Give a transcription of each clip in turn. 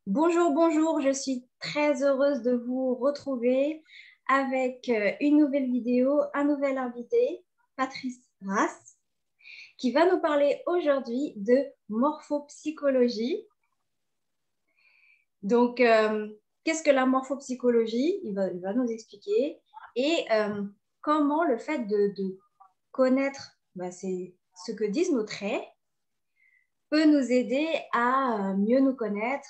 Bonjour, bonjour, je suis très heureuse de vous retrouver avec une nouvelle vidéo, un nouvel invité, Patrice Rass, qui va nous parler aujourd'hui de morphopsychologie. Donc, qu'est-ce que la morphopsychologie? Il va nous expliquer. Et comment le fait de connaître ce que disent nos traits peut nous aider à mieux nous connaître,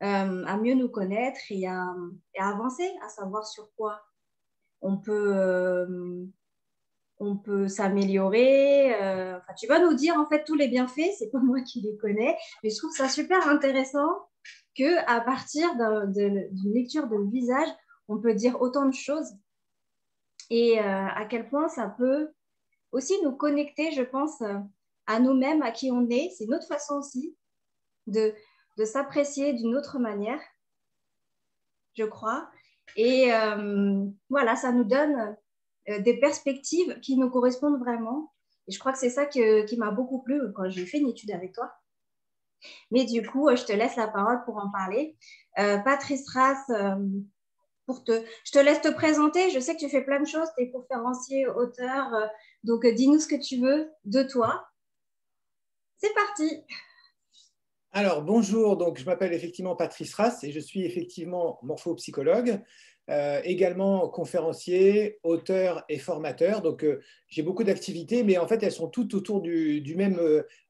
et à avancer, à savoir sur quoi on peut, euh, on peut s'améliorer. Enfin, tu vas nous dire en fait tous les bienfaits, c'est pas moi qui les connais, mais je trouve ça super intéressant qu'à partir d'une lecture de visage, on peut dire autant de choses et à quel point ça peut aussi nous connecter, je pense, à nous-mêmes, à qui on est. C'est une autre façon aussi de, de s'apprécier d'une autre manière, je crois. Et voilà, ça nous donne des perspectives qui nous correspondent vraiment. Et je crois que c'est ça qui m'a beaucoup plu quand j'ai fait une étude avec toi. Mais du coup, je te laisse la parole pour en parler. Patrice Rass, je te laisse te présenter. Je sais que tu fais plein de choses, tu es conférencier, auteur. Donc, dis-nous ce que tu veux de toi. C'est parti. Alors, bonjour, donc je m'appelle effectivement Patrice Rass et je suis effectivement morphopsychologue, également conférencier, auteur et formateur. Donc, j'ai beaucoup d'activités, mais en fait, elles sont toutes autour du même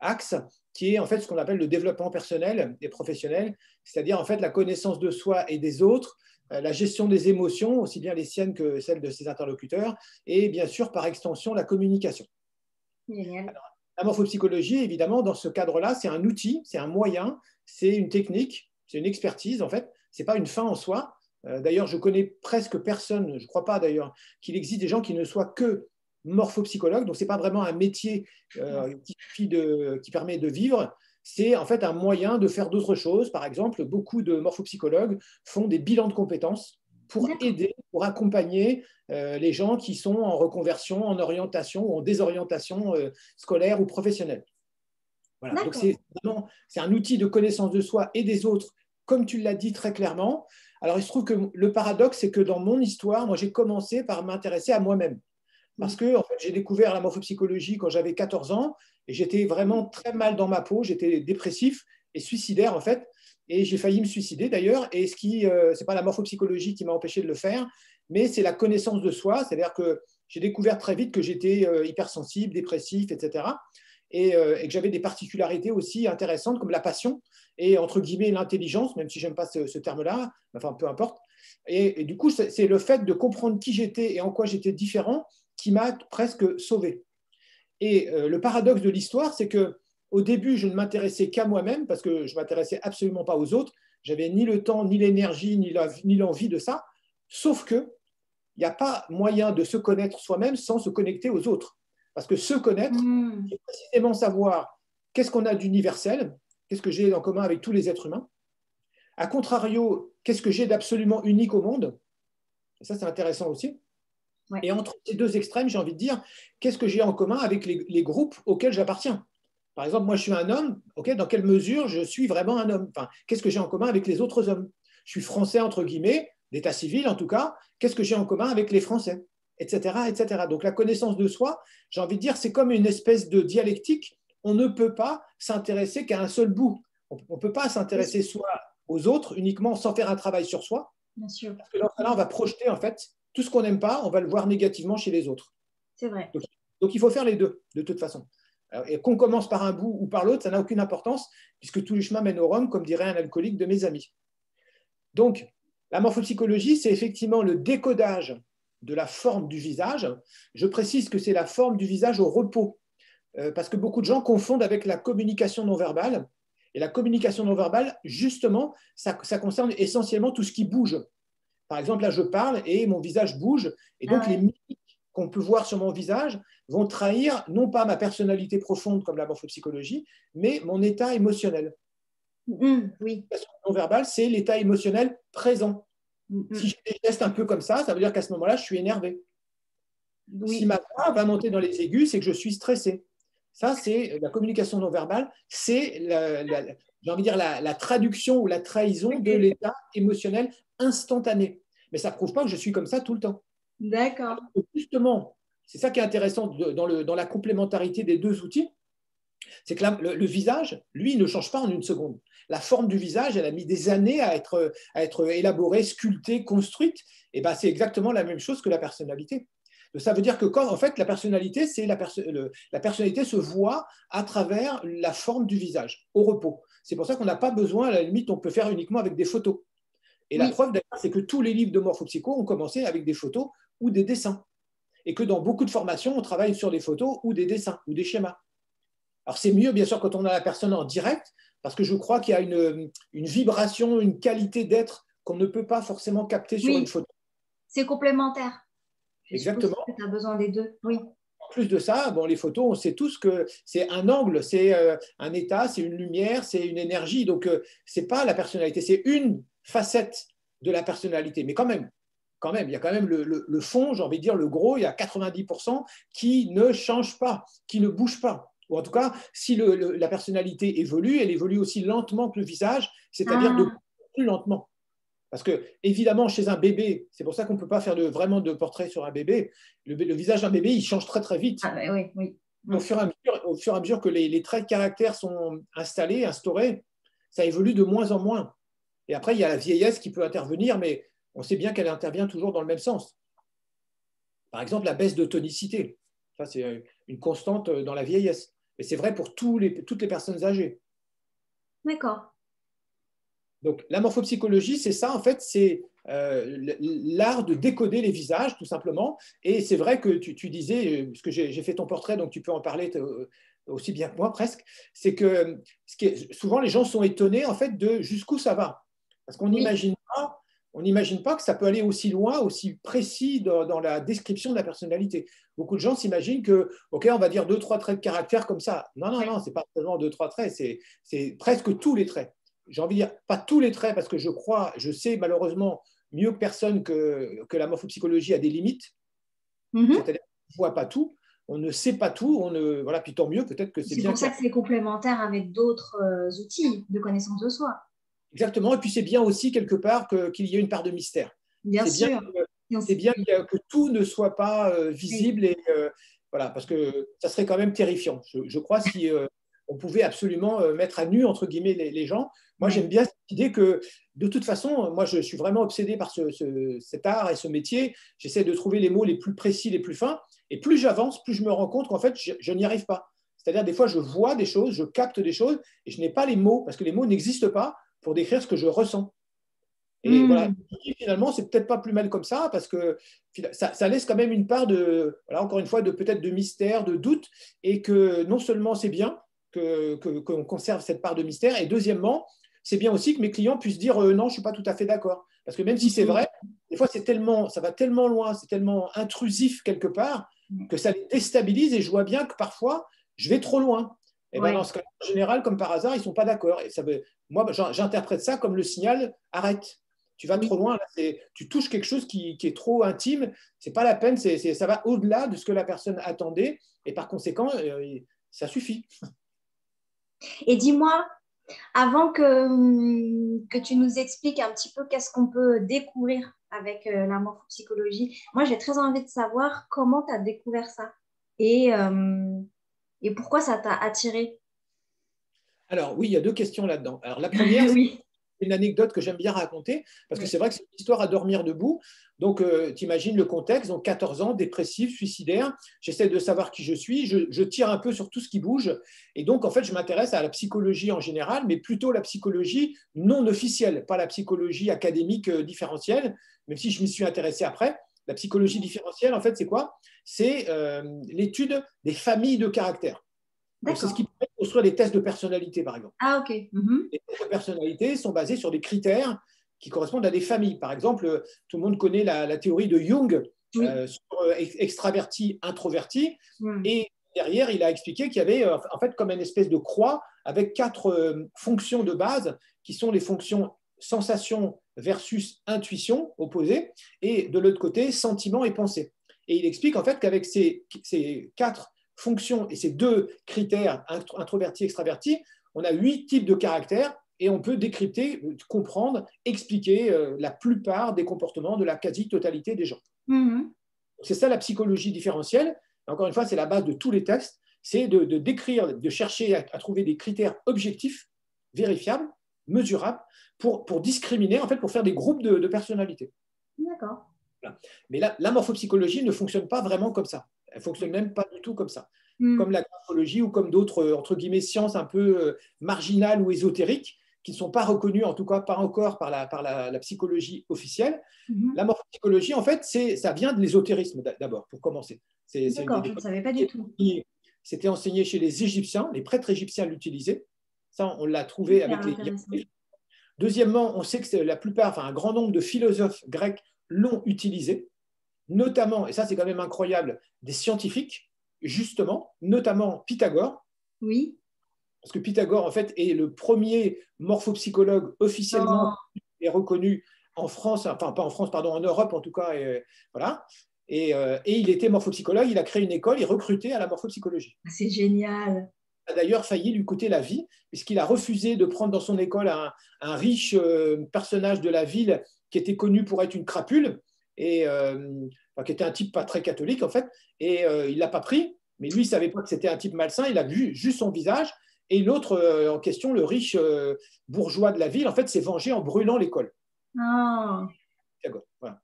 axe, qui est en fait ce qu'on appelle le développement personnel et professionnel, c'est-à-dire en fait la connaissance de soi et des autres, la gestion des émotions, aussi bien les siennes que celles de ses interlocuteurs, et bien sûr, par extension, la communication. Génial. La morphopsychologie, évidemment, dans ce cadre-là, c'est un outil, c'est un moyen, c'est une technique, c'est une expertise, en fait. Ce n'est pas une fin en soi. D'ailleurs, je connais presque personne, je ne crois pas d'ailleurs, qu'il existe des gens qui ne soient que morphopsychologues. Donc, ce n'est pas vraiment un métier qui permet de vivre. C'est en fait un moyen de faire d'autres choses. Par exemple, beaucoup de morphopsychologues font des bilans de compétences pour aider, pour accompagner les gens qui sont en reconversion, en orientation ou en désorientation scolaire ou professionnelle. Voilà. Donc, c'est un outil de connaissance de soi et des autres, comme tu l'as dit très clairement. Alors, il se trouve que le paradoxe, c'est que dans mon histoire, moi, j'ai commencé par m'intéresser à moi-même. Parce que en fait, j'ai découvert la morphopsychologie quand j'avais 14 ans et j'étais vraiment très mal dans ma peau. J'étais dépressif et suicidaire, en fait. Et j'ai failli me suicider d'ailleurs. Et ce n'est pas la morphopsychologie qui m'a empêché de le faire, mais c'est la connaissance de soi. C'est-à-dire que j'ai découvert très vite que j'étais hypersensible, dépressif, etc. Et que j'avais des particularités aussi intéressantes comme la passion et entre guillemets l'intelligence, même si j'aime pas ce terme-là, enfin peu importe. Et du coup, c'est le fait de comprendre qui j'étais et en quoi j'étais différent qui m'a presque sauvé. Et le paradoxe de l'histoire, c'est que au début, je ne m'intéressais qu'à moi-même parce que je m'intéressais absolument pas aux autres. J'avais ni le temps, ni l'énergie, ni l'envie de ça. Sauf que il n'y a pas moyen de se connaître soi-même sans se connecter aux autres. Parce que se connaître, c'est précisément savoir qu'est-ce qu'on a d'universel, qu'est-ce que j'ai en commun avec tous les êtres humains. A contrario, qu'est-ce que j'ai d'absolument unique au monde. Et ça, c'est intéressant aussi. Ouais. Et entre ces deux extrêmes, j'ai envie de dire, qu'est-ce que j'ai en commun avec les groupes auxquels j'appartiens? Par exemple, moi, je suis un homme, okay, dans quelle mesure je suis vraiment un homme? Enfin, qu'est-ce que j'ai en commun avec les autres hommes? Je suis français, entre guillemets, d'état civil en tout cas, qu'est-ce que j'ai en commun avec les Français? Etc., etc. Donc la connaissance de soi, j'ai envie de dire, c'est comme une espèce de dialectique. On ne peut pas s'intéresser qu'à un seul bout. On ne peut pas s'intéresser soit aux autres uniquement sans faire un travail sur soi. Bien sûr. Parce que dans ce cas-là, on va projeter en fait tout ce qu'on n'aime pas, on va le voir négativement chez les autres. C'est vrai. Donc, il faut faire les deux, de toute façon. Et qu'on commence par un bout ou par l'autre, ça n'a aucune importance, puisque tous les chemins mènent au Rhum, comme dirait un alcoolique de mes amis. Donc, la morphopsychologie, c'est effectivement le décodage de la forme du visage. Je précise que c'est la forme du visage au repos, parce que beaucoup de gens confondent avec la communication non verbale. Et la communication non verbale, justement, ça concerne essentiellement tout ce qui bouge. Par exemple, là, je parle et mon visage bouge. Et donc, les mimiques qu'on peut voir sur mon visage vont trahir non pas ma personnalité profonde comme la morphopsychologie, mais mon état émotionnel. Oui. La non-verbale, c'est l'état émotionnel présent. Si j'ai des gestes un peu comme ça veut dire qu'à ce moment-là, je suis énervé. Oui. Si ma voix va monter dans les aigus, c'est que je suis stressé. Ça, c'est la communication non verbale, c'est j'ai envie de dire la traduction ou la trahison de l'état émotionnel instantané. Mais ça ne prouve pas que je suis comme ça tout le temps. D'accord. Justement, c'est ça qui est intéressant dans la complémentarité des deux outils, c'est que le visage, lui, ne change pas en une seconde. La forme du visage, elle a mis des années à être élaborée, sculptée, construite. Et ben, c'est exactement la même chose que la personnalité. Ça veut dire que en fait, la personnalité, la personnalité se voit à travers la forme du visage, au repos. C'est pour ça qu'on n'a pas besoin, à la limite, on peut faire uniquement avec des photos. Et la preuve, d'ailleurs, c'est que tous les livres de morphopsycho ont commencé avec des photos ou des dessins. Et que dans beaucoup de formations, on travaille sur des photos ou des dessins ou des schémas. Alors, c'est mieux, bien sûr, quand on a la personne en direct, parce que je crois qu'il y a une vibration, une qualité d'être qu'on ne peut pas forcément capter sur une photo. C'est complémentaire. Exactement. Je suppose que tu as besoin des deux. Oui. En plus de ça, bon, les photos, on sait tous que c'est un angle, c'est un état, c'est une lumière, c'est une énergie. Donc, ce n'est pas la personnalité, c'est une facette de la personnalité. Mais quand même, il y a quand même le fond, j'ai envie de dire le gros, il y a 90% qui ne change pas, qui ne bouge pas. Ou en tout cas, si la personnalité évolue, elle évolue aussi lentement que le visage, c'est-à-dire de plus lentement. Parce que, évidemment, chez un bébé, c'est pour ça qu'on ne peut pas faire vraiment de portrait sur un bébé, le visage d'un bébé, il change très, très vite. Ah, bah, oui. Au fur et à mesure que les traits de caractère sont installés, instaurés, ça évolue de moins en moins. Et après, il y a la vieillesse qui peut intervenir, mais on sait bien qu'elle intervient toujours dans le même sens. Par exemple, la baisse de tonicité. Ça, c'est une constante dans la vieillesse. Et c'est vrai pour toutes les personnes âgées. D'accord. Donc, la morphopsychologie, c'est ça, en fait, c'est l'art de décoder les visages, tout simplement. Et c'est vrai que tu disais, parce que j'ai fait ton portrait, donc tu peux en parler aussi bien que moi, presque, c'est que souvent, les gens sont étonnés, en fait, de jusqu'où ça va. Parce qu'on n'imagine pas que ça peut aller aussi loin, aussi précis dans la description de la personnalité. Beaucoup de gens s'imaginent que, OK, on va dire 2-3 traits de caractère comme ça. Non, ce n'est pas seulement 2-3 traits, c'est presque tous les traits. J'ai envie de dire, pas tous les traits, parce que je sais malheureusement mieux que personne que la morphopsychologie a des limites. C'est-à-dire qu'on ne voit pas tout, on ne sait pas tout, voilà, puis tant mieux, peut-être que c'est bien. C'est pour ça que c'est complémentaire avec d'autres outils de connaissance de soi. Exactement, et puis c'est bien aussi quelque part qu'il y ait une part de mystère. Bien sûr. C'est bien que tout ne soit pas visible, et voilà, parce que ça serait quand même terrifiant. Je crois si on pouvait absolument mettre à nu, entre guillemets, les gens. Moi, j'aime bien cette idée que, de toute façon, moi, je suis vraiment obsédé par cet art et ce métier. J'essaie de trouver les mots les plus précis, les plus fins. Et plus j'avance, plus je me rends compte qu'en fait, je n'y arrive pas. C'est-à-dire, des fois, je vois des choses, je capte des choses, et je n'ai pas les mots, parce que les mots n'existent pas pour décrire ce que je ressens. Et voilà, finalement, c'est peut-être pas plus mal comme ça, parce que ça laisse quand même une part voilà, encore une fois, peut-être de mystère, de doute, et que non seulement c'est bien qu'on conserve cette part de mystère, et deuxièmement, c'est bien aussi que mes clients puissent dire non, je ne suis pas tout à fait d'accord. Parce que même si c'est vrai, des fois, ça va tellement loin, c'est tellement intrusif quelque part, que ça les déstabilise, et je vois bien que parfois, je vais trop loin. Et ben, dans ce cas, en général, comme par hasard, ils ne sont pas d'accord. Et moi, j'interprète ça comme le signal arrête. Tu vas trop loin, tu touches quelque chose qui est trop intime, c'est pas la peine, ça va au-delà de ce que la personne attendait, et par conséquent, ça suffit. Et dis-moi, avant que tu nous expliques un petit peu qu'est-ce qu'on peut découvrir avec la morphopsychologie, moi j'ai très envie de savoir comment tu as découvert ça et pourquoi ça t'a attiré. Alors oui, il y a deux questions là-dedans. Alors la première, oui. une anecdote que j'aime bien raconter, parce que c'est vrai que c'est une histoire à dormir debout. Donc, tu imagines le contexte, donc 14 ans, dépressif, suicidaire, j'essaie de savoir qui je suis, je tire un peu sur tout ce qui bouge, et donc, en fait, je m'intéresse à la psychologie en général, mais plutôt la psychologie non officielle, pas la psychologie académique différentielle, même si je m'y suis intéressé après. La psychologie différentielle, en fait, c'est quoi? C'est l'étude des familles de caractères. C'est ce qui permet de construire des tests de personnalité, par exemple. Ah, ok. Les tests de personnalité sont basés sur des critères qui correspondent à des familles. Par exemple, tout le monde connaît la théorie de Jung sur extraverti, introverti. Et derrière, il a expliqué qu'il y avait en fait comme une espèce de croix avec 4 fonctions de base qui sont les fonctions sensation versus intuition opposées, et de l'autre côté, sentiment et pensée. Et il explique en fait qu'avec ces 4 fonction, et ces deux critères, introverti, extraverti, on a 8 types de caractères et on peut décrypter, comprendre, expliquer la plupart des comportements de la quasi-totalité des gens. Mhm. C'est ça la psychologie différentielle. Encore une fois, c'est la base de tous les textes, c'est de décrire, de chercher à trouver des critères objectifs, vérifiables, mesurables, pour discriminer, en fait, pour faire des groupes de personnalités. D'accord. Voilà. Mais la morphopsychologie ne fonctionne pas vraiment comme ça. Elle ne fonctionne même pas du tout comme ça. Comme la graphologie ou comme d'autres, entre guillemets, sciences un peu marginales ou ésotériques, qui ne sont pas reconnues, en tout cas pas encore par la psychologie officielle. La morphopsychologie, en fait, ça vient de l'ésotérisme d'abord, pour commencer. D'accord, je ne savais pas du tout. C'était enseigné chez les Égyptiens, les prêtres égyptiens l'utilisaient. Ça, on l'a trouvé avec les hiéroglyphes. Deuxièmement, on sait que la plupart, enfin un grand nombre de philosophes grecs l'ont utilisé, notamment, et ça c'est quand même incroyable, des scientifiques, justement, notamment Pythagore. Oui. Parce que Pythagore, en fait, est le premier morphopsychologue officiellement et reconnu en France, enfin pas en France, pardon, en Europe en tout cas, voilà. Et il était morphopsychologue, il a créé une école, il recrutait à la morphopsychologie. C'est génial. A d'ailleurs failli lui coûter la vie, puisqu'il a refusé de prendre dans son école un riche personnage de la ville qui était connu pour être une crapule, et qui était un type pas très catholique en fait, et il ne l'a pas pris, mais lui il ne savait pas que c'était un type malsain, il a vu juste son visage, et l'autre en question, le riche bourgeois de la ville, en fait s'est vengé en brûlant l'école. Oh. Voilà.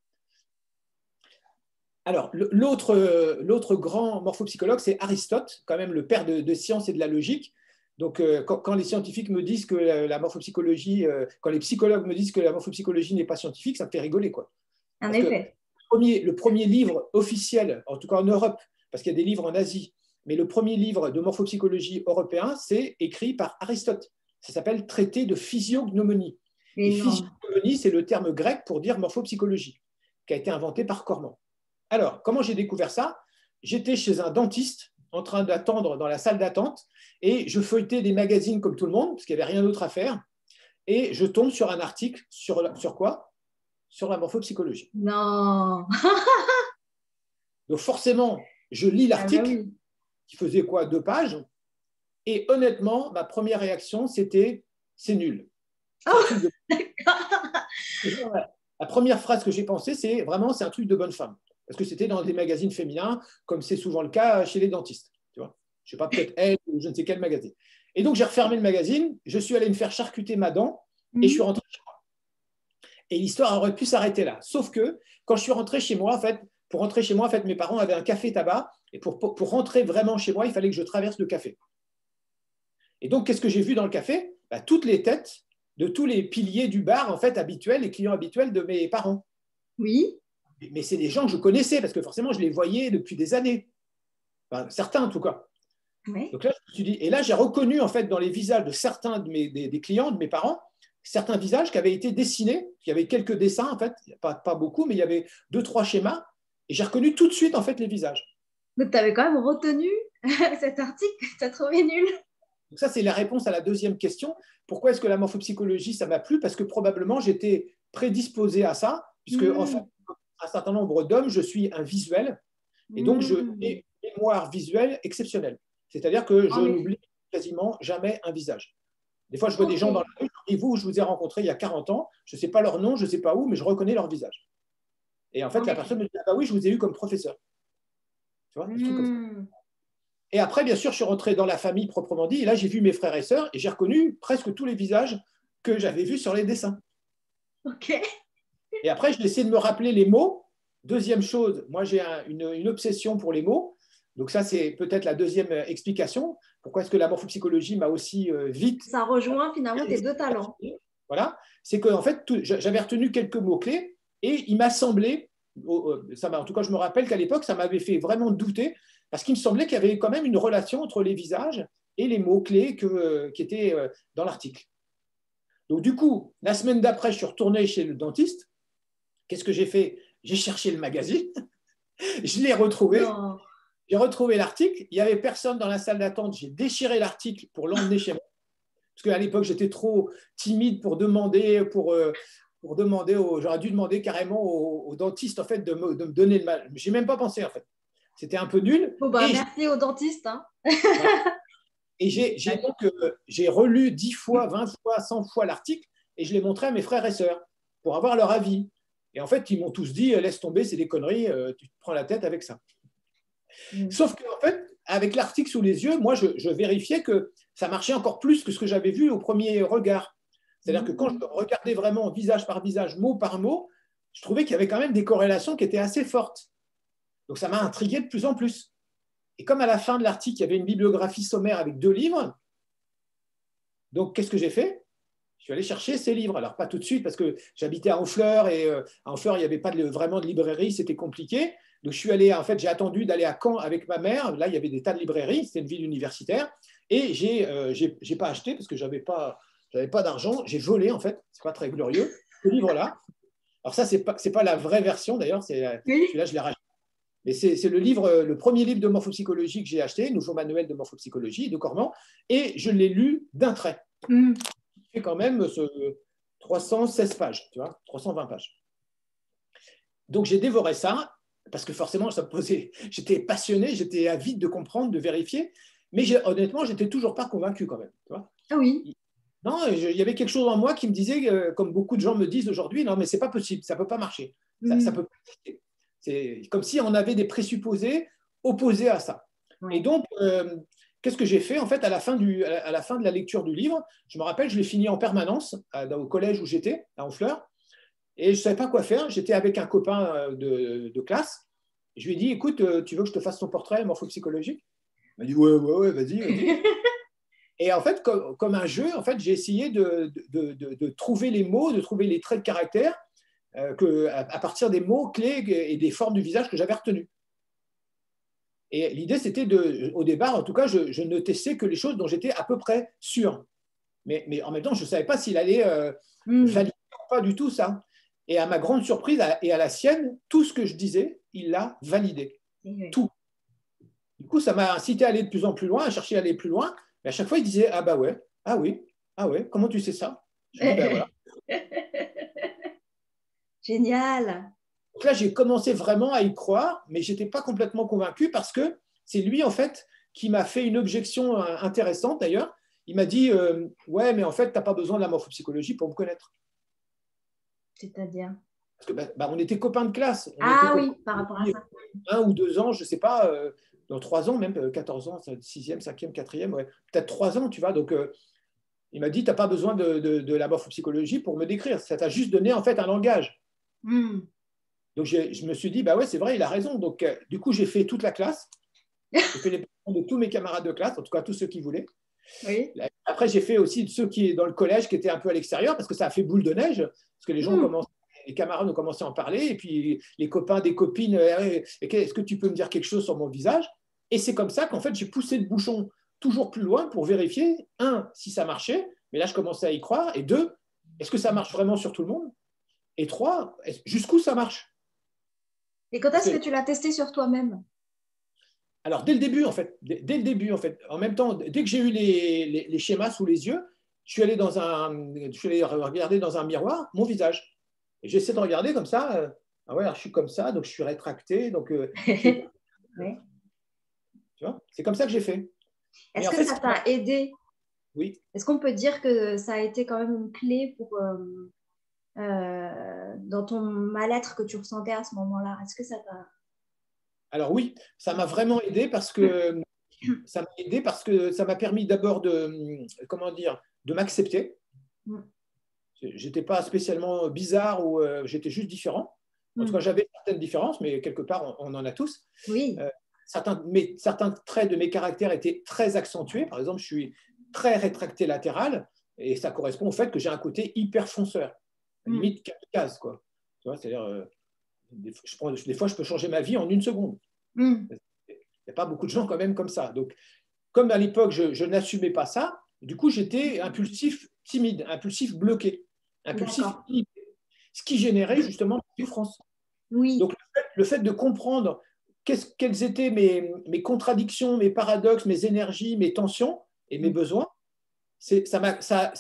Alors, l'autre grand morphopsychologue, c'est Aristote, quand même le père de science et de la logique. Donc, quand les scientifiques me disent que la morphopsychologie, quand les psychologues me disent que la morphopsychologie n'est pas scientifique, ça me fait rigoler, quoi. En Parce effet. que le premier livre officiel, en tout cas en Europe, parce qu'il y a des livres en Asie, mais le premier livre de morphopsychologie européen, c'est écrit par Aristote. Ça s'appelle Traité de physiognomonie. Et physiognomonie, c'est le terme grec pour dire morphopsychologie, qui a été inventé par Corman. Alors, comment j'ai découvert ça? J'étais chez un dentiste en train d'attendre dans la salle d'attente et je feuilletais des magazines comme tout le monde parce qu'il n'y avait rien d'autre à faire et je tombe sur un article sur quoi? Sur la morphopsychologie. Non. Donc forcément, je lis l'article qui faisait quoi? 2 pages et honnêtement, ma première réaction, c'était c'est nul. La première phrase que j'ai pensée, c'est vraiment c'est un truc de bonne femme. Parce que c'était dans des magazines féminins, comme c'est souvent le cas chez les dentistes. Tu vois, je ne sais pas, peut-être Elle ou je ne sais quel magazine. Et donc, j'ai refermé le magazine, je suis allé me faire charcuter ma dent et je suis rentré chez moi. Et l'histoire aurait pu s'arrêter là. Sauf que, quand je suis rentré chez moi, en fait, pour rentrer chez moi, en fait, mes parents avaient un café tabac et pour rentrer vraiment chez moi, il fallait que je traverse le café. Et donc, qu'est-ce que j'ai vu dans le café? Toutes les têtes de tous les piliers du bar, en fait, habituels, les clients habituels de mes parents. Oui. Mais c'est des gens que je connaissais parce que forcément, je les voyais depuis des années. Enfin, certains, en tout cas. Oui. Donc là, je me suis dit, et là, j'ai reconnu, en fait, dans les visages de certains des clients, de mes parents, certains visages qui avaient été dessinés. Il y avait quelques dessins, en fait, pas beaucoup, mais il y avait 2-3 schémas. Et j'ai reconnu tout de suite, en fait, les visages. Donc, tu avais quand même retenu cet article que tu as trouvé nul. Donc ça, c'est la réponse à la deuxième question. Pourquoi est-ce que la morphopsychologie, ça m'a plu? Parce que probablement, j'étais prédisposé à ça, puisque, en fait, un certain nombre d'hommes, je suis un visuel, et donc j'ai une mémoire visuelle exceptionnelle. C'est-à-dire que je n'oublie quasiment jamais un visage. Des fois, je vois des gens dans la rue, et vous, je vous ai rencontré il y a 40 ans, je ne sais pas leur nom, je ne sais pas où, mais je reconnais leur visage. Et en fait, la personne me dit, ah bah oui, je vous ai eu comme professeur. Tu vois, des trucs comme ça. Et après, bien sûr, je suis rentré dans la famille proprement dit, et là, j'ai vu mes frères et sœurs, et j'ai reconnu presque tous les visages que j'avais vus sur les dessins. Ok. Et après, j'ai essayé de me rappeler les mots. Deuxième chose, moi, j'ai une obsession pour les mots. Donc ça, c'est peut-être la deuxième explication. Pourquoi est-ce que la morphopsychologie m'a aussi vite... Ça rejoint finalement tes 2 talents. Voilà. C'est qu'en fait, j'avais retenu quelques mots-clés et il m'a semblé, en tout cas, je me rappelle qu'à l'époque, ça m'avait fait vraiment douter parce qu'il me semblait qu'il y avait quand même une relation entre les visages et les mots-clés qui étaient dans l'article. Donc du coup, la semaine d'après, je suis retourné chez le dentiste. Qu'est-ce que j'ai fait? J'ai cherché le magazine, je l'ai retrouvé, j'ai retrouvé l'article, il n'y avait personne dans la salle d'attente, j'ai déchiré l'article pour l'emmener chez moi, parce qu'à l'époque j'étais trop timide pour demander, j'aurais dû demander carrément au dentiste en fait, de me donner le mal. Je n'ai même pas pensé en fait. C'était un peu nul. Bon, bah, merci au dentiste. Hein. Et j'ai relu 10 fois, 20 fois, 100 fois l'article et je l'ai montré à mes frères et sœurs pour avoir leur avis. Et en fait, ils m'ont tous dit, laisse tomber, c'est des conneries, tu te prends la tête avec ça. Sauf qu'en fait, avec l'article sous les yeux, moi, je vérifiais que ça marchait encore plus que ce que j'avais vu au premier regard. C'est-à-dire que quand je regardais vraiment visage par visage, mot par mot, je trouvais qu'il y avait quand même des corrélations qui étaient assez fortes. Donc ça m'a intrigué de plus en plus. Et comme à la fin de l'article, il y avait une bibliographie sommaire avec 2 livres, donc qu'est-ce que j'ai fait? Je suis allé chercher ces livres. Alors, pas tout de suite, parce que j'habitais à Honfleur, et à Honfleur, il n'y avait pas vraiment de librairie, c'était compliqué. Donc, je suis allé, en fait, j'ai attendu d'aller à Caen avec ma mère. Là, il y avait des tas de librairies, c'était une ville universitaire. Et j'ai pas acheté, parce que j'avais pas d'argent. J'ai volé, en fait, c'est pas très glorieux, ce livre-là. Alors, ça, c'est pas la vraie version, d'ailleurs. Celui-là, je l'ai racheté. Mais c'est le premier livre de morphopsychologie que j'ai acheté, Nouveau manuel de morphopsychologie de Cormand, et je l'ai lu d'un trait. Il fait quand même 316 pages, tu vois, 320 pages. Donc j'ai dévoré ça, parce que forcément, j'étais passionné, j'étais avide de comprendre, de vérifier, mais honnêtement, je n'étais toujours pas convaincu quand même. Tu vois. Ah oui. Non, il y avait quelque chose en moi qui me disait, comme beaucoup de gens me disent aujourd'hui, non, mais c'est pas possible, ça peut pas marcher. Ça peut pas marcher. C'est comme si on avait des présupposés opposés à ça. Et donc, qu'est-ce que j'ai fait en fait à la fin de la lecture du livre? Je me rappelle, je l'ai fini en permanence au collège où j'étais, à Honfleur, et je ne savais pas quoi faire. J'étais avec un copain de classe. Je lui ai dit, écoute, tu veux que je te fasse ton portrait morphopsychologique? Il m'a dit, ouais, vas-y. Et en fait, comme un jeu, en fait, j'ai essayé de trouver les mots, de trouver les traits de caractère à partir des mots clés et des formes du visage que j'avais retenues. Et l'idée, c'était au départ, en tout cas, je ne testais que les choses dont j'étais à peu près sûr. Mais en même temps, je ne savais pas s'il allait valider ou pas du tout ça. Et à ma grande surprise et à la sienne, tout ce que je disais, il l'a validé. Tout. Du coup, ça m'a incité à aller de plus en plus loin, à chercher à aller plus loin. Mais à chaque fois, il disait, ah bah ouais, ah oui, ah ouais, comment tu sais ça? Je dis, ben voilà. Génial. Donc là, j'ai commencé vraiment à y croire, mais je n'étais pas complètement convaincu parce que c'est lui, en fait, qui m'a fait une objection intéressante d'ailleurs. Il m'a dit ouais, mais en fait, tu n'as pas besoin de la morphopsychologie pour me connaître. C'est-à-dire? Parce que on était copains de classe. Oui, par rapport à ça. 1 ou 2 ans, je ne sais pas, dans 3 ans, même 14 ans, 6e, 5e, 4e, ouais, peut-être 3 ans, tu vois. Donc, il m'a dit tu n'as pas besoin de la morphopsychologie pour me décrire. Ça t'a juste donné, en fait, un langage. Donc, je me suis dit, bah ouais, c'est vrai, il a raison. Donc, du coup, j'ai fait toute la classe. J'ai fait les parents de tous mes camarades de classe, en tout cas tous ceux qui voulaient. Oui. Après, j'ai fait aussi de ceux qui dans le collège, qui étaient un peu à l'extérieur, parce que ça a fait boule de neige, parce que les gens les camarades ont commencé à en parler, et puis les copains, des copines, est-ce que tu peux me dire quelque chose sur mon visage? Et c'est comme ça qu'en fait, j'ai poussé le bouchon toujours plus loin pour vérifier, 1, si ça marchait, mais là, je commençais à y croire, et 2, est-ce que ça marche vraiment sur tout le monde? Et 3, jusqu'où ça marche? Et quand est-ce que tu l'as testé sur toi-même? Alors, dès le début, en fait. Dès le début, en fait. En même temps, dès que j'ai eu les schémas sous les yeux, je suis allé regarder dans un miroir mon visage. Et j'essaie de regarder comme ça. Ah ouais, alors je suis comme ça, donc je suis rétracté. Donc, ouais. Tu vois, c'est comme ça que j'ai fait. Est-ce que ça t'a aidé? Oui. Est-ce qu'on peut dire que ça a été quand même une clé pour dans ton mal-être que tu ressentais à ce moment-là? Est-ce que ça t'a... Alors oui, ça m'a vraiment aidé parce que ça m'a permis d'abord de m'accepter. J'étais pas spécialement bizarre ou j'étais juste différent. En tout cas, j'avais certaines différences, mais quelque part, on en a tous. Oui. Certains traits de mes caractères étaient très accentués. Par exemple, je suis très rétracté latéral et ça correspond au fait que j'ai un côté hyper fonceur, limite kamikaze, quoi. Tu vois, c'est-à-dire, des fois, je peux changer ma vie en 1 seconde. Il n'y a pas beaucoup de gens quand même comme ça. Donc, comme à l'époque, je n'assumais pas ça, du coup, j'étais impulsif, timide, impulsif bloqué, impulsif limité, ce qui générait justement la souffrance. Oui. Donc, le fait de comprendre quelles étaient mes contradictions, mes paradoxes, mes énergies, mes tensions et mes besoins, ça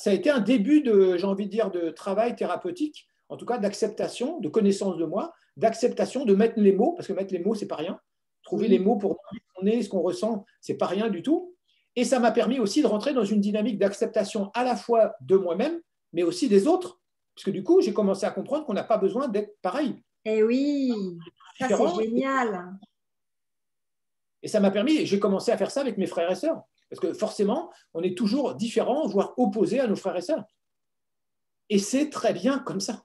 a été un début j'ai envie de dire, de travail thérapeutique, en tout cas d'acceptation, de connaissance de moi, d'acceptation, de mettre les mots, parce que mettre les mots, c'est pas rien. Trouver les Oui. mots pour dire ce qu'on est, ce qu'on ressent, c'est pas rien du tout. Et ça m'a permis aussi de rentrer dans une dynamique d'acceptation à la fois de moi-même, mais aussi des autres. Parce que du coup, j'ai commencé à comprendre qu'on n'a pas besoin d'être pareil, Eh oui, ça c'est différent. génial. Et ça m'a permis, j'ai commencé à faire ça avec mes frères et sœurs. Parce que forcément, on est toujours différents, voire opposés à nos frères et sœurs. Et c'est très bien comme ça.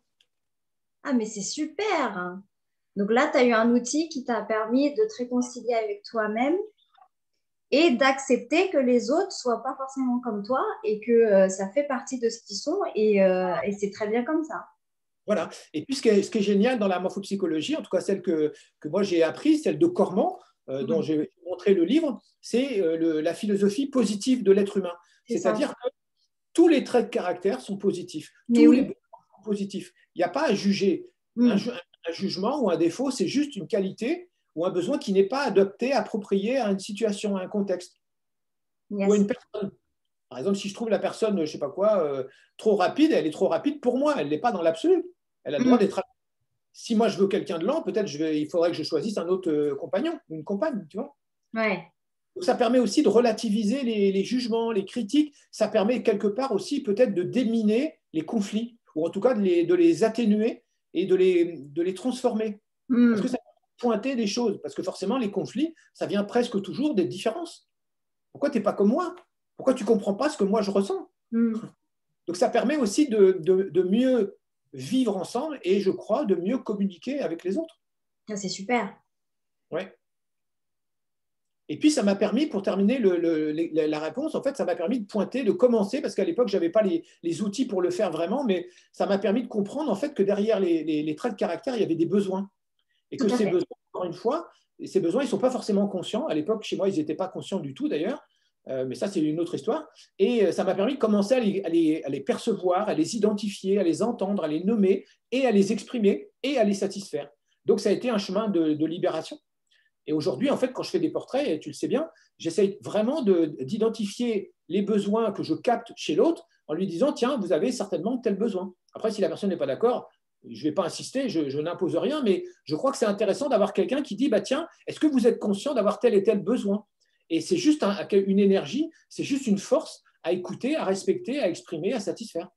Ah, mais c'est super. Donc là, tu as eu un outil qui t'a permis de te réconcilier avec toi-même et d'accepter que les autres soient pas forcément comme toi et que ça fait partie de ce qu'ils sont et c'est très bien comme ça. Voilà. Et puis, ce qui est génial dans la morphopsychologie, en tout cas celle que moi j'ai apprise, celle de Corman, dont Mm. j'ai montré le livre, c'est la philosophie positive de l'être humain. C'est ça. C'est-à-dire que tous les traits de caractère sont positifs, Mais tous les oui. besoins sont positifs. Il n'y a pas à juger. Un, Mm. ju- un jugement ou un défaut, c'est juste une qualité ou un besoin qui n'est pas adapté, approprié à une situation, à un contexte ou à Yes. une personne. Par exemple, si je trouve la personne, je ne sais pas quoi, trop rapide, elle est trop rapide pour moi, elle n'est pas dans l'absolu. Elle a le droit Mm. d'être rapide. Si moi je veux quelqu'un de lent, peut-être il faudrait que je choisisse un autre compagnon, une compagne, tu vois. Ouais. Donc, ça permet aussi de relativiser les jugements, les critiques. Ça permet quelque part aussi peut-être de déminer les conflits, ou en tout cas de les atténuer et de les transformer. Parce que Mm. ça peut pointer des choses. Parce que forcément, les conflits, ça vient presque toujours des différences. Pourquoi tu n'es pas comme moi? Pourquoi tu ne comprends pas ce que moi je ressens? Mm. Donc ça permet aussi de mieux vivre ensemble et je crois de mieux communiquer avec les autres. Ah, c'est super. Ouais. Et puis, ça m'a permis, pour terminer la réponse, en fait, ça m'a permis de pointer, de commencer, parce qu'à l'époque, je n'avais pas les outils pour le faire vraiment, mais ça m'a permis de comprendre, en fait, que derrière les traits de caractère, il y avait des besoins. Et Tout que à ces fait. besoins, encore une fois, ces besoins, ils ne sont pas forcément conscients. À l'époque, chez moi, ils n'étaient pas conscients du tout, d'ailleurs. Mais ça, c'est une autre histoire. Et ça m'a permis de commencer à les percevoir, à les identifier, à les entendre, à les nommer et à les exprimer et à les satisfaire. Donc, ça a été un chemin de libération. Et aujourd'hui, en fait, quand je fais des portraits, et tu le sais bien, j'essaye vraiment d'identifier les besoins que je capte chez l'autre en lui disant, tiens, vous avez certainement tel besoin. Après, si la personne n'est pas d'accord, je ne vais pas insister, je n'impose rien, mais je crois que c'est intéressant d'avoir quelqu'un qui dit, bah, tiens, est-ce que vous êtes conscient d'avoir tel et tel besoin? Et c'est juste une énergie, c'est juste une force à écouter, à respecter, à exprimer, à satisfaire.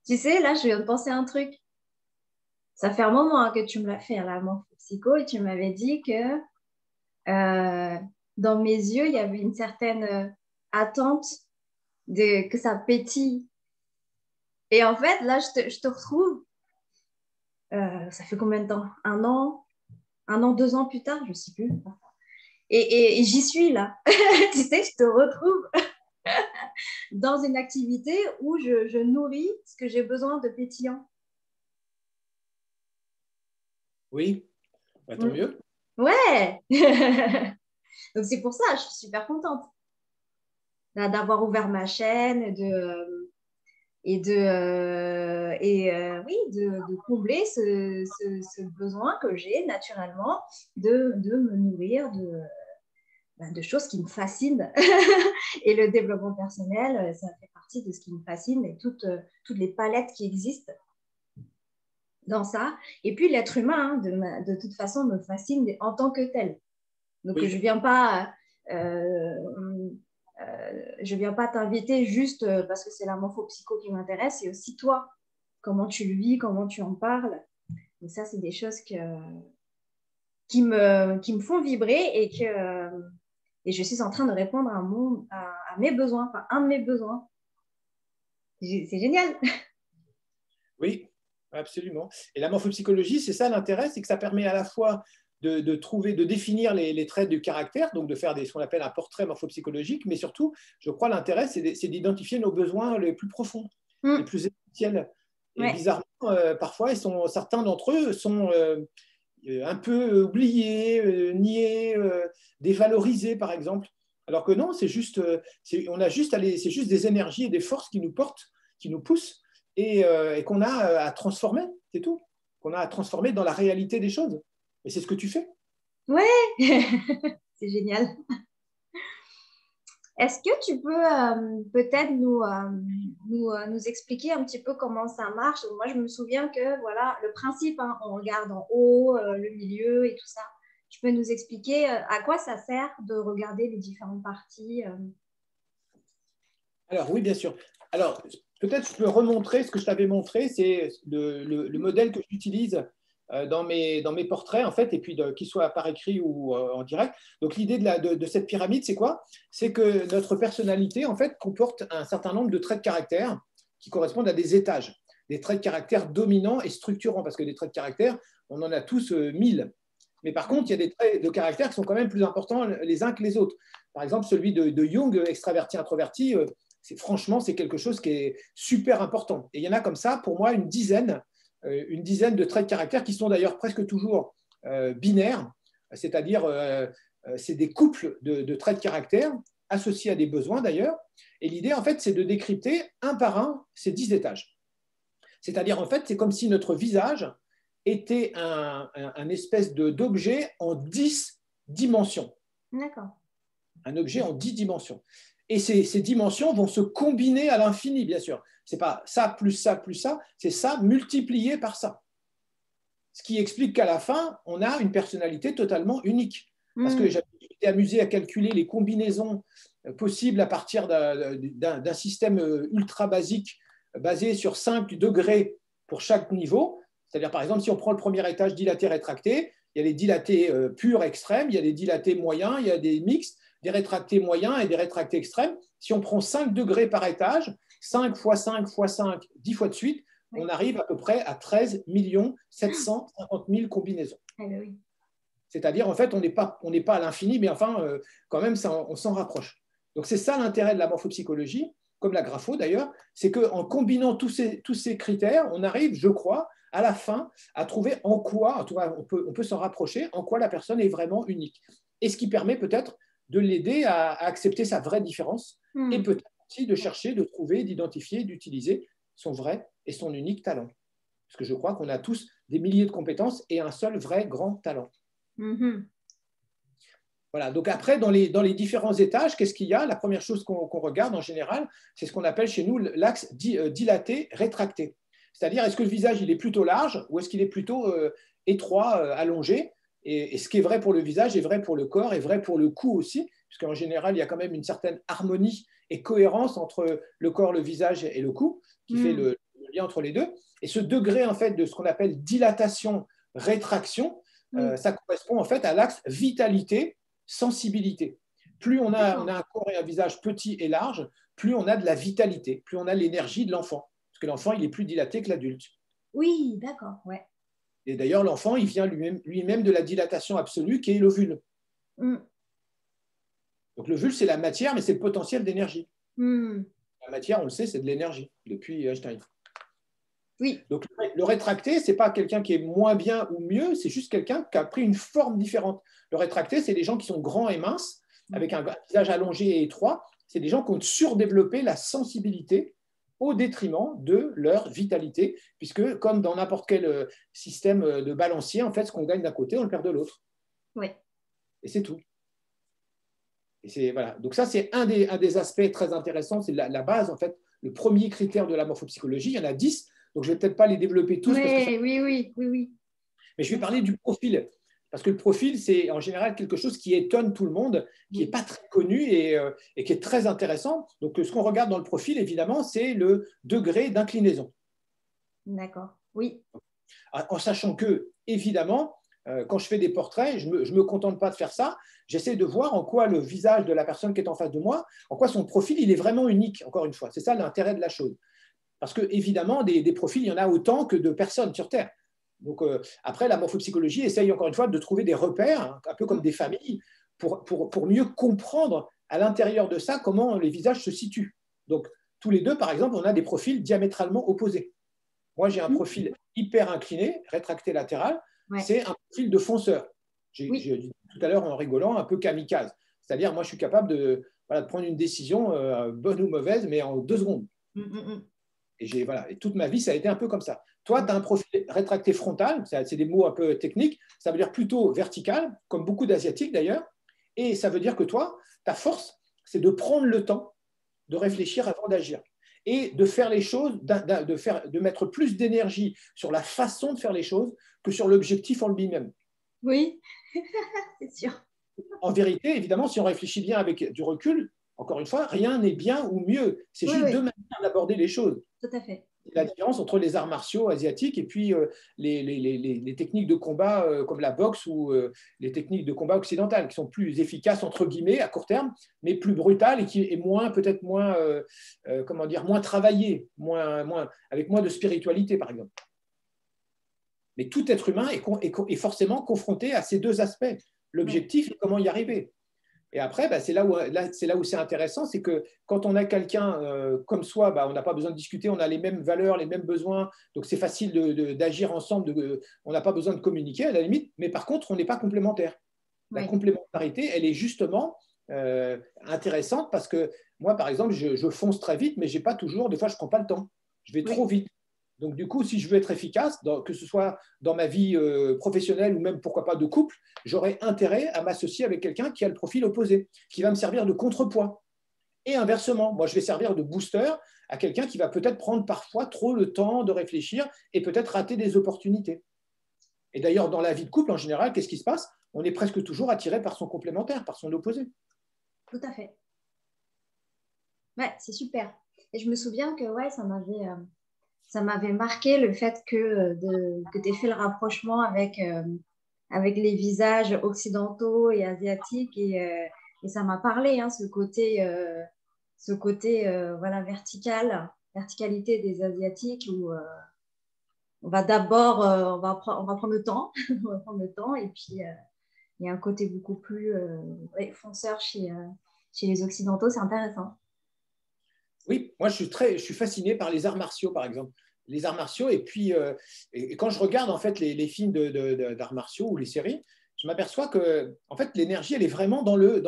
Tu sais, là, je viens de penser à un truc. Ça fait un moment que tu me l'as fait à la psycho et tu m'avais dit que euh, dans mes yeux, il y avait une certaine attente que ça pétille. Et en fait, là, je te retrouve. Ça fait combien de temps? Un an, 2 ans plus tard, je ne sais plus. Et j'y suis là. Tu sais, je te retrouve dans une activité où je nourris ce que j'ai besoin de pétillant. Oui, bah, tant Mm. mieux. Ouais. Donc c'est pour ça, je suis super contente d'avoir ouvert ma chaîne oui, de combler ce besoin que j'ai naturellement de me nourrir de choses qui me fascinent. Et le développement personnel, ça fait partie de ce qui me fascine et toutes les palettes qui existent dans ça. Et puis l'être humain, hein, de toute façon, me fascine en tant que tel. Donc Oui, je viens pas t'inviter juste parce que c'est la morphopsycho qui m'intéresse, c'est aussi toi, comment tu le vis, comment tu en parles. Donc ça, c'est des choses qui me font vibrer et je suis en train de répondre à mes besoins, enfin un de mes besoins. C'est génial. oui, absolument. Et la morphopsychologie, c'est ça l'intérêt, c'est que ça permet à la fois de trouver, de définir les traits du caractère, donc de faire ce qu'on appelle un portrait morphopsychologique, mais surtout, je crois, l'intérêt, c'est d'identifier nos besoins les plus profonds, les Mm. plus essentiels. Et Ouais. bizarrement, parfois, certains d'entre eux sont un peu oubliés, niés, dévalorisés, par exemple. Alors que non, on a juste c'est juste des énergies et des forces qui nous portent, qui nous poussent et qu'on a à transformer, c'est tout. Qu'on a à transformer dans la réalité des choses. Et c'est ce que tu fais. Ouais. C'est génial. Est-ce que tu peux peut-être nous expliquer un petit peu comment ça marche? Moi, je me souviens que voilà, le principe, hein, on regarde en haut, le milieu et tout ça. Tu peux nous expliquer à quoi ça sert de regarder les différentes parties Alors, oui, bien sûr. Alors, peut-être je peux remontrer ce que je t'avais montré, c'est le modèle que j'utilise dans mes portraits, en fait, et puis qu'il soit par écrit ou en direct. Donc, l'idée de cette pyramide, c'est quoi? C'est que notre personnalité, en fait, comporte un certain nombre de traits de caractère qui correspondent à des étages, des traits de caractère dominants et structurants, parce que des traits de caractère, on en a tous 1000. Mais par contre, il y a des traits de caractère qui sont quand même plus importants les uns que les autres. Par exemple, celui de Jung, extraverti-introverti, franchement, c'est quelque chose qui est super important. Et il y en a comme ça, pour moi, une dizaine de traits de caractère qui sont d'ailleurs presque toujours binaires, c'est-à-dire c'est des couples de traits de caractère associés à des besoins d'ailleurs. Et l'idée, en fait, c'est de décrypter un par un ces 10 étages. C'est-à-dire, en fait, c'est comme si notre visage était un espèce d'objet en 10 dimensions. D'accord. Un objet en 10 dimensions. Et ces dimensions vont se combiner à l'infini, bien sûr. Ce n'est pas ça plus ça plus ça, c'est ça multiplié par ça. Ce qui explique qu'à la fin, on a une personnalité totalement unique. Parce que j'avais été amusé à calculer les combinaisons possibles à partir d'un système ultra basique basé sur 5 degrés pour chaque niveau. C'est-à-dire, par exemple, si on prend le premier étage dilaté-rétracté, il y a les dilatés purs extrêmes, il y a des dilatés moyens, il y a des mixtes, des rétractés moyens et des rétractés extrêmes. Si on prend 5 degrés par étage, 5 fois 5 fois 5, 10 fois de suite, on arrive à peu près à 13 750 000 combinaisons. Oui. C'est-à-dire, en fait, on n'est pas à l'infini, mais enfin, quand même, on s'en rapproche. Donc, c'est ça l'intérêt de la morphopsychologie, comme la grapho d'ailleurs, c'est qu'en combinant tous ces critères, on arrive, je crois, à la fin, à trouver en quoi, on peut s'en rapprocher, en quoi la personne est vraiment unique. Et ce qui permet peut-être de l'aider à accepter sa vraie différence et peut-être aussi de chercher, de trouver, d'identifier, d'utiliser son vrai et son unique talent. Parce que je crois qu'on a tous des milliers de compétences et un seul vrai grand talent. Voilà, donc après, dans les différents étages, qu'est-ce qu'il y a? La première chose qu'on regarde en général, c'est ce qu'on appelle chez nous l'axe dilaté-rétracté. C'est-à-dire, est-ce que le visage il est plutôt large ou est-ce qu'il est plutôt étroit, allongé? Et ce qui est vrai pour le visage est vrai pour le corps, est vrai pour le cou aussi, puisqu'en général, il y a quand même une certaine harmonie et cohérence entre le corps, le visage et le cou, qui fait le lien entre les deux. Et ce degré, en fait, de ce qu'on appelle dilatation-rétraction, ça correspond en fait à l'axe vitalité-sensibilité. Plus on a un corps et un visage petit et large, plus on a de la vitalité, plus on a l'énergie de l'enfant. Parce que l'enfant, il est plus dilaté que l'adulte. Oui, d'accord, ouais. Et d'ailleurs, l'enfant, il vient lui-même de la dilatation absolue qui est l'ovule. Donc l'ovule, c'est la matière, mais c'est le potentiel d'énergie. La matière, on le sait, c'est de l'énergie, depuis Einstein. Oui. Donc le rétracté, ce n'est pas quelqu'un qui est moins bien ou mieux, c'est juste quelqu'un qui a pris une forme différente. Le rétracté, c'est des gens qui sont grands et minces, avec un visage allongé et étroit. C'est des gens qui ont surdéveloppé la sensibilité au détriment de leur vitalité, puisque comme dans n'importe quel système de balancier, en fait, ce qu'on gagne d'un côté, on le perd de l'autre. Oui. Et c'est tout. Et voilà. Donc ça, c'est un des aspects très intéressants, c'est la base, en fait, le premier critère de la morphopsychologie. Il y en a 10, donc je ne vais peut-être pas les développer tous. Oui. Mais je vais parler du profil, parce que le profil, c'est en général quelque chose qui étonne tout le monde, qui n'est pas très connu et qui est très intéressant. Donc ce qu'on regarde dans le profil, évidemment, c'est le degré d'inclinaison. D'accord, oui. En sachant que, évidemment, quand je fais des portraits, je ne me contente pas de faire ça. J'essaie de voir en quoi le visage de la personne qui est en face de moi, en quoi son profil, il est vraiment unique, encore une fois. C'est ça l'intérêt de la chose. Parce que, évidemment, des profils, il y en a autant que de personnes sur Terre. Donc, après, la morphopsychologie essaye, encore une fois, de trouver des repères, hein, un peu comme des familles, pour mieux comprendre à l'intérieur de ça comment les visages se situent. Donc, tous les deux, par exemple, on a des profils diamétralement opposés. Moi, j'ai un profil hyper incliné, rétracté latéral. Ouais. C'est un profil de fonceur. J'ai dit tout à l'heure en rigolant, un peu kamikaze. C'est-à-dire, moi, je suis capable de prendre une décision, bonne ou mauvaise, mais en 2 secondes. Et toute ma vie, ça a été un peu comme ça. Toi, tu as un profil rétracté frontal, c'est des mots un peu techniques, ça veut dire plutôt vertical, comme beaucoup d'Asiatiques d'ailleurs. Et ça veut dire que toi, ta force, c'est de prendre le temps de réfléchir avant d'agir. Et de faire les choses, de mettre plus d'énergie sur la façon de faire les choses que sur l'objectif en lui-même. Oui, c'est sûr. En vérité, évidemment, si on réfléchit bien avec du recul, encore une fois, rien n'est bien ou mieux. C'est Oui, juste deux oui, manières d'aborder les choses. tout à fait. La différence entre les arts martiaux asiatiques et puis les techniques de combat comme la boxe ou les techniques de combat occidentales qui sont plus efficaces entre guillemets à court terme, mais plus brutales et qui est moins peut-être moins comment dire moins travaillées, avec moins de spiritualité par exemple. Mais tout être humain est forcément confronté à ces deux aspects, Oui, l'objectif et comment y arriver. Et après, bah, c'est là où c'est intéressant, c'est que quand on a quelqu'un comme soi, bah, on n'a pas besoin de discuter, on a les mêmes valeurs, les mêmes besoins, donc c'est facile d'agir ensemble, on n'a pas besoin de communiquer à la limite, mais par contre, on n'est pas complémentaires. La oui, complémentarité, elle est justement intéressante parce que moi, par exemple, je fonce très vite, mais j'ai pas toujours, des fois, je ne prends pas le temps. Je vais trop oui. vite. Donc, du coup, si je veux être efficace, que ce soit dans ma vie professionnelle ou même, pourquoi pas, de couple, j'aurais intérêt à m'associer avec quelqu'un qui a le profil opposé, qui va me servir de contrepoids. Et inversement, moi, je vais servir de booster à quelqu'un qui va peut-être prendre parfois trop le temps de réfléchir et peut-être rater des opportunités. Et d'ailleurs, dans la vie de couple, en général, qu'est-ce qui se passe? On est presque toujours attiré par son complémentaire, par son opposé. Tout à fait. Ouais, c'est super. Et je me souviens que ouais, ça m'avait marqué le fait que tu aies fait le rapprochement avec les visages occidentaux et asiatiques. Et ça m'a parlé, hein, ce côté voilà, verticalité des Asiatiques où on va d'abord, on va prendre le temps, on va prendre le temps. Et puis, il y a un côté beaucoup plus ouais, fonceur chez les Occidentaux. C'est intéressant. Oui, moi je suis fasciné par les arts martiaux, par exemple. Les arts martiaux, et puis et quand je regarde en fait les films d'arts martiaux ou les séries, je m'aperçois que en fait, l'énergie, elle est vraiment dans le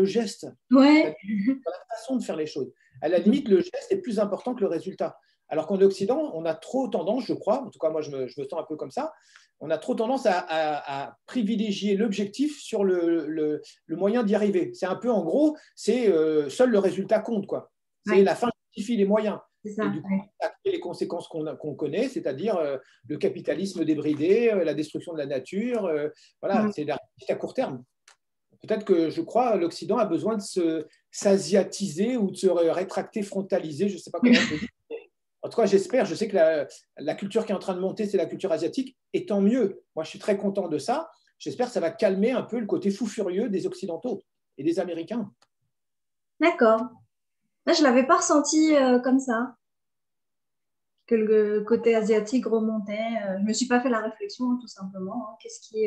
geste, Ouais. dans la façon de faire les choses. À la limite, le geste est plus important que le résultat. Alors qu'en Occident, on a trop tendance, je crois, en tout cas moi je me sens un peu comme ça, on a trop tendance à privilégier l'objectif sur le moyen d'y arriver. C'est un peu en gros, c'est seul le résultat compte, quoi. C'est Ouais, la fin justifie les moyens. c'est Et ça. du coup, Ouais. ça crée les conséquences qu'on connaît, c'est-à-dire le capitalisme débridé, la destruction de la nature. Voilà, Mm. c'est la réussite à court terme. Peut-être que je crois l'Occident a besoin de s'asiatiser ou de se rétracter, frontaliser, je ne sais pas comment on peut dire. En tout cas, j'espère, je sais que la culture qui est en train de monter, c'est la culture asiatique, et tant mieux. Moi, je suis très content de ça. J'espère que ça va calmer un peu le côté fou furieux des Occidentaux et des Américains. D'accord. Là, je ne l'avais pas ressenti comme ça, que le côté asiatique remontait. Je ne me suis pas fait la réflexion, hein, tout simplement. Hein. Qu'est-ce qui.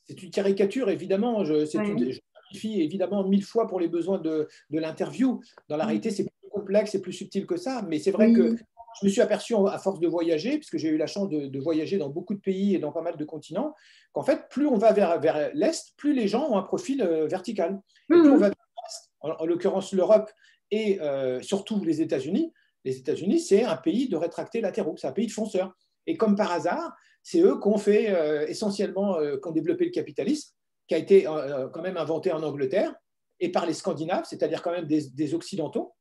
C'est une caricature, évidemment. Ouais. Je simplifie évidemment mille fois pour les besoins de l'interview. Dans la Mm. réalité, c'est plus complexe et plus subtil que ça. Mais c'est vrai que Oui. je me suis aperçu, à force de voyager, puisque j'ai eu la chance de voyager dans beaucoup de pays et dans pas mal de continents, qu'en fait, plus on va vers l'Est, plus les gens ont un profil vertical. Et plus on va Mhm. vers l'Ouest, en l'occurrence l'Europe et surtout les États-Unis. Les États-Unis, c'est un pays de rétractés latéraux, c'est un pays de fonceurs. Et comme par hasard, c'est eux qui ont fait essentiellement, qui ont développé le capitalisme, qui a été quand même inventé en Angleterre et par les Scandinaves, c'est-à-dire quand même des Occidentaux.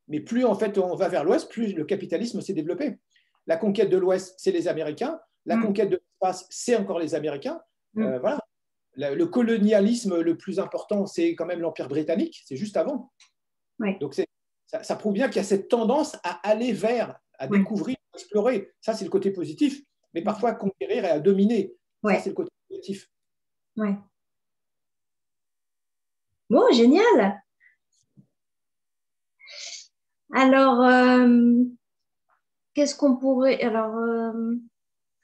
Mais plus en fait on va vers l'Ouest, plus le capitalisme s'est développé. La conquête de l'Ouest, c'est les Américains. La Mm. conquête de l'espace, c'est encore les Américains. Mm. Voilà. Le colonialisme le plus important, c'est quand même l'Empire britannique. C'est juste avant. Ouais. Donc ça prouve bien qu'il y a cette tendance à aller vers, à Ouais. découvrir, à explorer. Ça, c'est le côté positif. Mais Mm. parfois, à conquérir et à dominer. Ça, Ouais. c'est le côté négatif. Ouais. Bon, génial. Alors, qu'est-ce qu'on pourrait. Alors,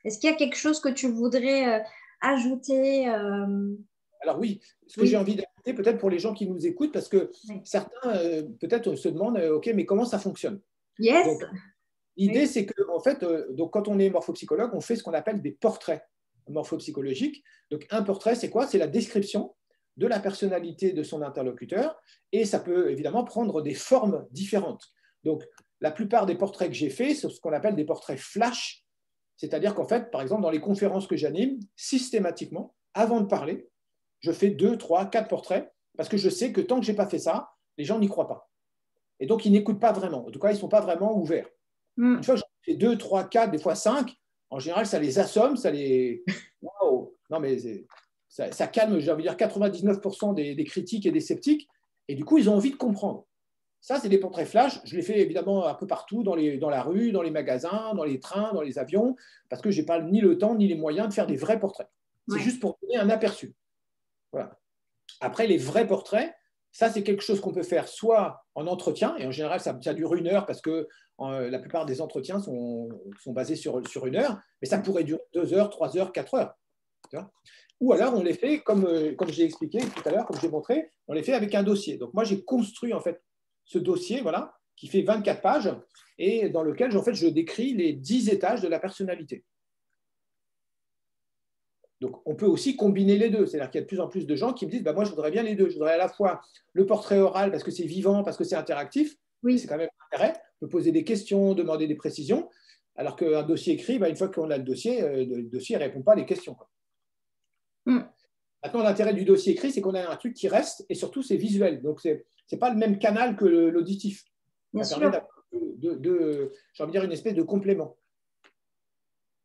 est-ce qu'il y a quelque chose que tu voudrais ajouter Alors oui, ce que j'ai Oui. envie d'ajouter, peut-être pour les gens qui nous écoutent, parce que Oui. certains, peut-être, se demandent, OK, mais comment ça fonctionne? Yes. Donc, l'idée, Oui. c'est que, en fait, donc, quand on est morphopsychologue, on fait ce qu'on appelle des portraits morphopsychologiques. Donc, un portrait, c'est quoi? C'est la description de la personnalité de son interlocuteur, et ça peut évidemment prendre des formes différentes. Donc, la plupart des portraits que j'ai faits, c'est ce qu'on appelle des portraits flash, c'est-à-dire qu'en fait, par exemple, dans les conférences que j'anime, systématiquement, avant de parler, je fais 2, 3, 4 portraits, parce que je sais que tant que je n'ai pas fait ça, les gens n'y croient pas. Et donc, ils n'écoutent pas vraiment. En tout cas, ils ne sont pas vraiment ouverts. Une Mm. fois que j'en fais 2, 3, 4, des fois 5, en général, ça les assomme, ça les. Waouh! Non, mais ça calme, j'ai envie de dire, 99% des critiques et des sceptiques. Et du coup, ils ont envie de comprendre. Ça, c'est des portraits flash. Je les fais évidemment un peu partout, dans la rue, dans les magasins, dans les trains, dans les avions, parce que je n'ai pas ni le temps ni les moyens de faire des vrais portraits. C'est juste pour donner un aperçu. Voilà. Après, les vrais portraits, ça, c'est quelque chose qu'on peut faire soit en entretien, et en général, ça dure 1 heure parce que la plupart des entretiens sont basés sur 1 heure, mais ça pourrait durer 2 heures, 3 heures, 4 heures. Ou alors, on les fait, comme j'ai expliqué tout à l'heure, comme j'ai montré, on les fait avec un dossier. Donc, moi, j'ai construit en fait ce dossier, voilà, qui fait 24 pages, et dans lequel, en fait, je décris les 10 étages de la personnalité. Donc, on peut aussi combiner les deux. C'est-à-dire qu'il y a de plus en plus de gens qui me disent, bah, moi, je voudrais bien les deux. Je voudrais à la fois le portrait oral parce que c'est vivant, parce que c'est interactif. Oui. C'est quand même un intérêt. On peut poser des questions, demander des précisions. Alors qu'un dossier écrit, bah, une fois qu'on a le dossier ne répond pas à les questions. Maintenant, l'intérêt du dossier écrit, c'est qu'on a un truc qui reste et surtout, c'est visuel. Donc, ce n'est pas le même canal que l'auditif. Ça permet d'avoir j'ai envie de dire, une espèce de complément.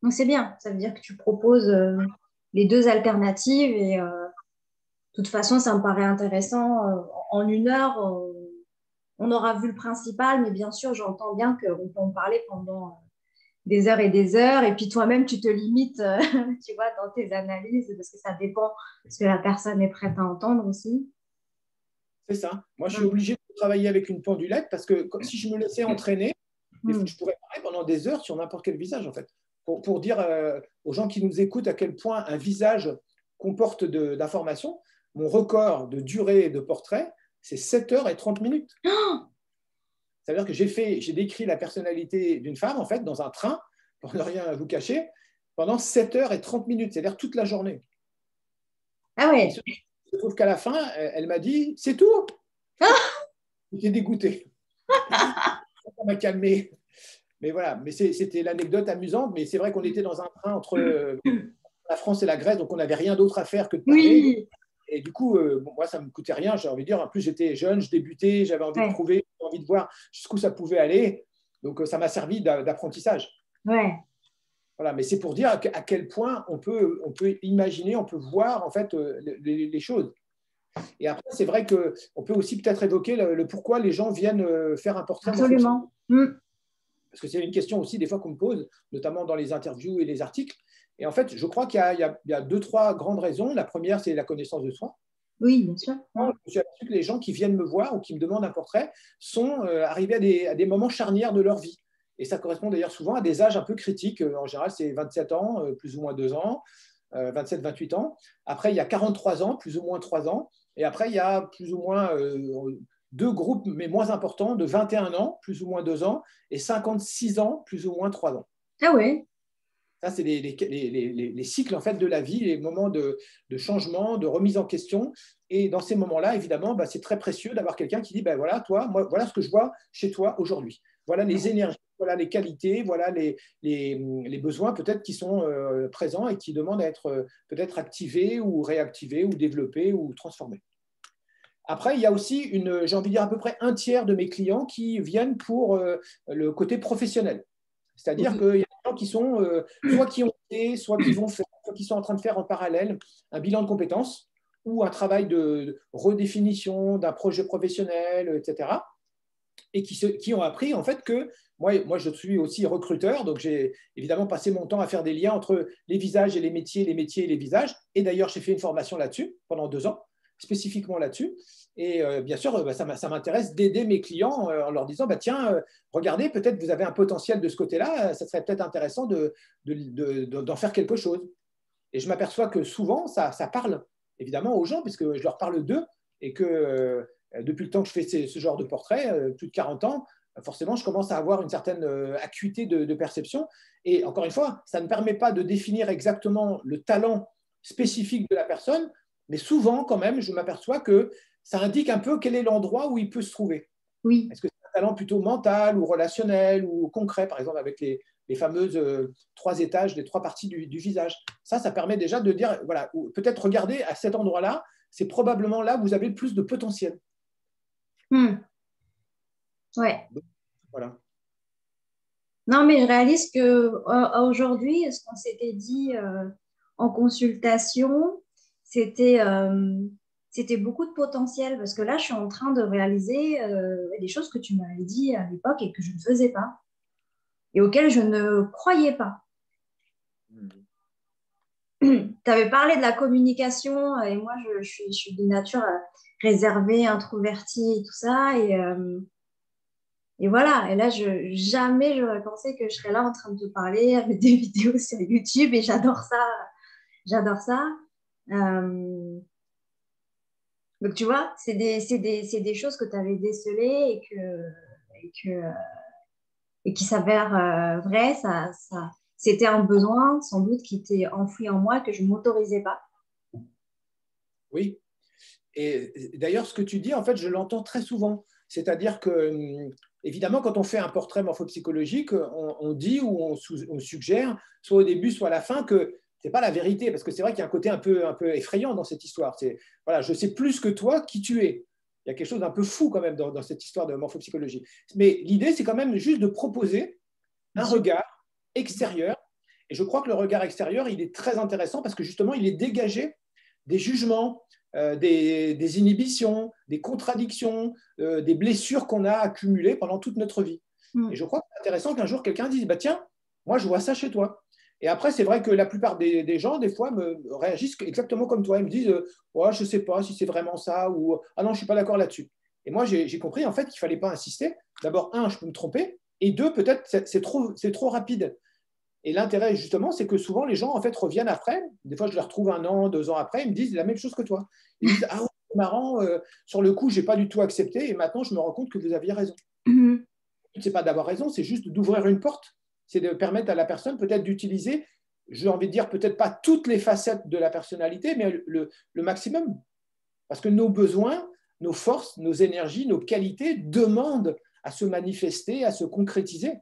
Donc, c'est bien. Ça veut dire que tu proposes les deux alternatives et de toute façon, ça me paraît intéressant. En 1 heure, on aura vu le principal, mais bien sûr, j'entends bien qu'on peut en parler pendant des heures et des heures. Et puis toi-même, tu te limites, tu vois, dans tes analyses parce que ça dépend de ce que la personne est prête à entendre aussi. C'est ça. Moi, je suis obligé de travailler avec une pendulette parce que si je me laissais entraîner, je pourrais parler pendant des heures sur n'importe quel visage, en fait. Pour dire aux gens qui nous écoutent à quel point un visage comporte d'informations, mon record de durée de portrait, c'est 7h30. Ça veut dire que j'ai décrit la personnalité d'une femme, en fait, dans un train, pour ne rien vous cacher, pendant 7h30, c'est-à-dire toute la journée. Ah ouais. Je trouve qu'à la fin, elle m'a dit, c'est tout. J'étais dégoûté. Ça m'a calmé. Mais voilà, mais c'était l'anecdote amusante, mais c'est vrai qu'on était dans un train entre la France et la Grèce, donc on n'avait rien d'autre à faire que de parler. Oui. Et du coup, moi, ça ne me coûtait rien, j'ai envie de dire. En plus, j'étais jeune, je débutais, j'avais envie de prouver, j'avais envie de voir jusqu'où ça pouvait aller. Donc, ça m'a servi d'apprentissage. Ouais. Voilà, mais c'est pour dire à quel point on peut imaginer, on peut voir en fait les choses. Et après, c'est vrai qu'on peut aussi peut-être évoquer le pourquoi les gens viennent faire un portrait. Absolument. Parce que c'est une question aussi des fois qu'on me pose, notamment dans les interviews et les articles. Et en fait, je crois qu'il y a 2-3 grandes raisons. La première, c'est la connaissance de soi. Oui, bien sûr. Je me suis aperçu que les gens qui viennent me voir ou qui me demandent un portrait sont arrivés à des moments charnières de leur vie. Et ça correspond d'ailleurs souvent à des âges un peu critiques. En général, c'est 27 ans, plus ou moins 2 ans, 27-28 ans. Après, il y a 43 ans, plus ou moins 3 ans. Et après, il y a plus ou moins 2 groupes, mais moins importants, de 21 ans, plus ou moins 2 ans, et 56 ans, plus ou moins 3 ans. Ah oui. Ça, c'est les cycles en fait, de la vie, les moments de changement, de remise en question. Et dans ces moments-là, évidemment, c'est très précieux d'avoir quelqu'un qui dit, voilà, toi, moi, voilà ce que je vois chez toi aujourd'hui. Voilà les énergies, voilà les qualités, voilà les besoins peut-être qui sont présents et qui demandent à être peut-être activés ou réactivés ou développés ou transformés. Après, il y a aussi j'ai envie de dire à peu près 1/3 de mes clients qui viennent pour le côté professionnel. C'est-à-dire qu'il y a des gens qui sont soit qui ont été, soit qui vont faire, soit qui sont en train de faire en parallèle un bilan de compétences ou un travail de redéfinition d'un projet professionnel, etc. Et qui ont appris en fait que moi, je suis aussi recruteur, donc j'ai évidemment passé mon temps à faire des liens entre les visages et les métiers et les visages. Et d'ailleurs, j'ai fait une formation là-dessus pendant 2 ans, spécifiquement là-dessus. Et bien sûr, ça m'intéresse d'aider mes clients en leur disant, tiens, regardez, peut-être vous avez un potentiel de ce côté-là, ça serait peut-être intéressant d'en faire quelque chose. Et je m'aperçois que souvent, ça parle évidemment aux gens, puisque je leur parle d'eux, et que depuis le temps que je fais ce genre de portrait, plus de 40 ans, forcément, je commence à avoir une certaine acuité de perception. Et encore une fois, ça ne permet pas de définir exactement le talent spécifique de la personne, mais souvent, quand même, je m'aperçois que ça indique un peu quel est l'endroit où il peut se trouver. Oui. Est-ce que c'est un talent plutôt mental ou relationnel ou concret, par exemple, avec les fameuses 3 étages, les 3 parties du visage. Ça permet déjà de dire, voilà, peut-être regarder à cet endroit-là, c'est probablement là où vous avez le plus de potentiel. Ouais. Donc, voilà. Non, mais je réalise qu'aujourd'hui, ce qu'on s'était dit en consultation, c'était beaucoup de potentiel parce que là, je suis en train de réaliser des choses que tu m'avais dit à l'époque et que je ne faisais pas et auxquelles je ne croyais pas. Tu avais parlé de la communication et moi, je suis de nature réservée, introvertie et tout ça. Et voilà, et là, jamais j'aurais pensé que je serais là en train de te parler avec des vidéos sur YouTube et j'adore ça. J'adore ça. Donc, tu vois, c'est des choses que tu avais décelées et qui s'avèrent vraies. C'était un besoin, sans doute, qui était enfoui en moi que je ne m'autorisais pas. Oui. Et d'ailleurs, ce que tu dis, en fait, je l'entends très souvent. C'est-à-dire que, évidemment, quand on fait un portrait morphopsychologique, on dit ou on suggère, soit au début, soit à la fin, que ce n'est pas la vérité. Parce que c'est vrai qu'il y a un côté un peu effrayant dans cette histoire. C'est, voilà, je sais plus que toi qui tu es. Il y a quelque chose d'un peu fou quand même dans cette histoire de morphopsychologie. Mais l'idée, c'est quand même juste de proposer un regard extérieur. Et je crois que le regard extérieur, il est très intéressant parce que justement, il est dégagé des jugements, des inhibitions, des contradictions, des blessures qu'on a accumulées pendant toute notre vie. Et je crois que c'est intéressant qu'un jour quelqu'un dise bah, tiens, moi je vois ça chez toi. Et après, c'est vrai que la plupart des gens, des fois, me réagissent exactement comme toi. Ils me disent ouais, je ne sais pas si c'est vraiment ça ou ah non, je ne suis pas d'accord là-dessus. Et moi, j'ai compris en fait qu'il ne fallait pas insister. D'abord, un, je peux me tromper. Et deux, peut-être c'est trop rapide. Et l'intérêt, justement, c'est que souvent, les gens, en fait, reviennent après. Des fois, je les retrouve 1 an, 2 ans après, ils me disent la même chose que toi. Ils me disent ah, ouais, c'est marrant, sur le coup, je n'ai pas du tout accepté, et maintenant, je me rends compte que vous aviez raison. Ce n'est pas d'avoir raison, c'est juste d'ouvrir une porte. C'est de permettre à la personne, peut-être, d'utiliser, j'ai envie de dire, peut-être pas toutes les facettes de la personnalité, mais le maximum. Parce que nos besoins, nos forces, nos énergies, nos qualités demandent à se manifester, à se concrétiser.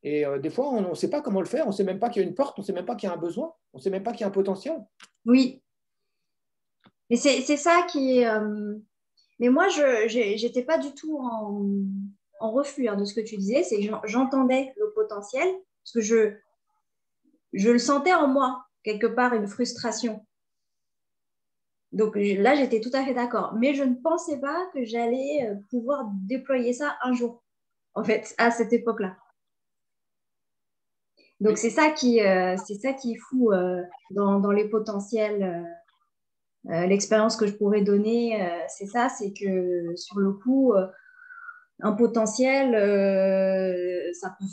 Et des fois, on ne sait pas comment le faire, on ne sait même pas qu'il y a une porte, on ne sait même pas qu'il y a un besoin, on ne sait même pas qu'il y a un potentiel. Oui, mais c'est ça qui est. Mais moi, je n'étais pas du tout en refus de ce que tu disais, c'est que j'entendais le potentiel, parce que je le sentais en moi, quelque part, une frustration. Donc là, j'étais tout à fait d'accord. Mais je ne pensais pas que j'allais pouvoir déployer ça un jour, en fait, à cette époque-là. Donc Oui. c'est ça qui est fou dans les potentiels. L'expérience que je pourrais donner, c'est ça, c'est que sur le coup, un potentiel, ça peut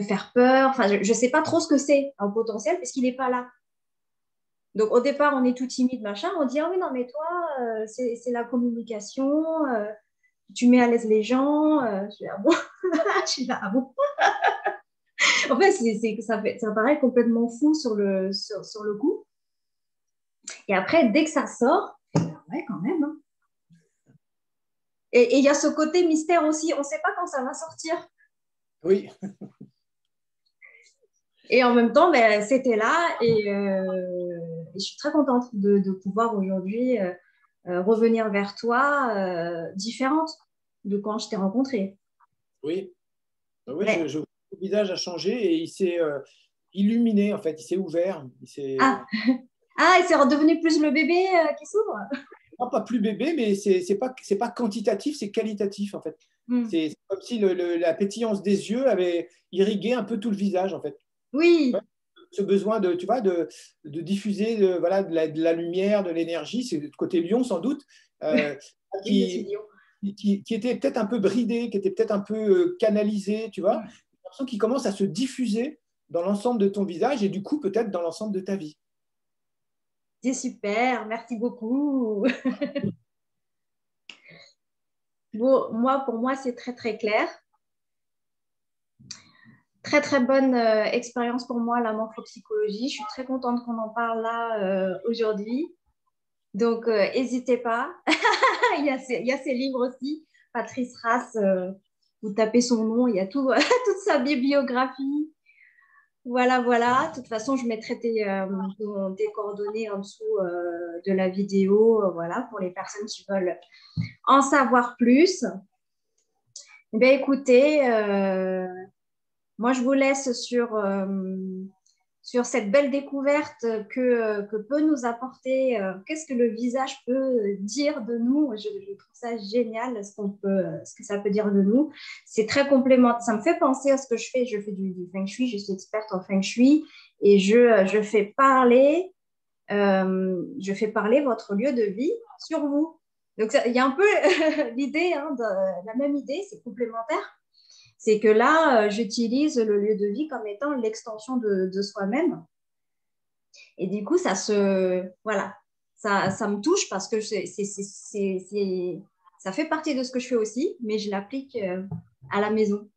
faire peur. Enfin, je ne sais pas trop ce que c'est un potentiel parce qu'il n'est pas là. Donc au départ, on est tout timide, machin. On dit ah oui non mais toi, c'est la communication. Tu mets à l'aise les gens. Je suis là, ah bon. Je suis là, ah bon. En fait, ça paraît complètement fou sur le coup. Et après, dès que ça sort, ouais, quand même. Hein. Et il y a ce côté mystère aussi. On ne sait pas quand ça va sortir. Oui. Et en même temps, ben, c'était là. Et je suis très contente de pouvoir aujourd'hui revenir vers toi différente de quand je t'ai rencontrée. Oui, oui Ouais. le visage a changé et il s'est illuminé, en fait, il s'est ouvert. Ah. Et c'est redevenu plus le bébé qui s'ouvre. Non, pas plus bébé, mais c'est pas quantitatif, c'est qualitatif, en fait. C'est comme si la pétillance des yeux avait irrigué un peu tout le visage, en fait. Ouais, Oui. ce besoin de, tu vois, de diffuser voilà, de la lumière, de l'énergie, c'est le côté lion sans doute, euh, Oui, je suis qui, Lyon. qui était peut-être un peu bridé, qui était peut-être un peu canalisé, tu vois. J'ai l'impression qu'il commence à se diffuser dans l'ensemble de ton visage et du coup peut-être dans l'ensemble de ta vie. C'est super. Merci beaucoup. Bon, pour moi, c'est très, très clair. Très, très bonne expérience pour moi, la morphopsychologie. Je suis très contente qu'on en parle là aujourd'hui. Donc, n'hésitez pas. Il y a ses livres aussi. Patrice Rass, vous tapez son nom, il y a tout, toute sa bibliographie. Voilà, voilà. De toute façon, je mettrai tes coordonnées en dessous de la vidéo, voilà, pour les personnes qui veulent en savoir plus. Ben, écoutez, moi, je vous laisse sur sur cette belle découverte que peut nous apporter, qu'est-ce que le visage peut dire de nous. Je trouve ça génial, ce que ça peut dire de nous. C'est très complémentaire. Ça me fait penser à ce que je fais. Je fais du Feng Shui, je suis experte en Feng Shui et je fais parler votre lieu de vie sur vous. Donc, il y a un peu l'idée, la même idée, c'est complémentaire. C'est que là, j'utilise le lieu de vie comme étant l'extension de soi-même. Et du coup, ça me touche parce que ça fait partie de ce que je fais aussi, mais je l'applique à la maison.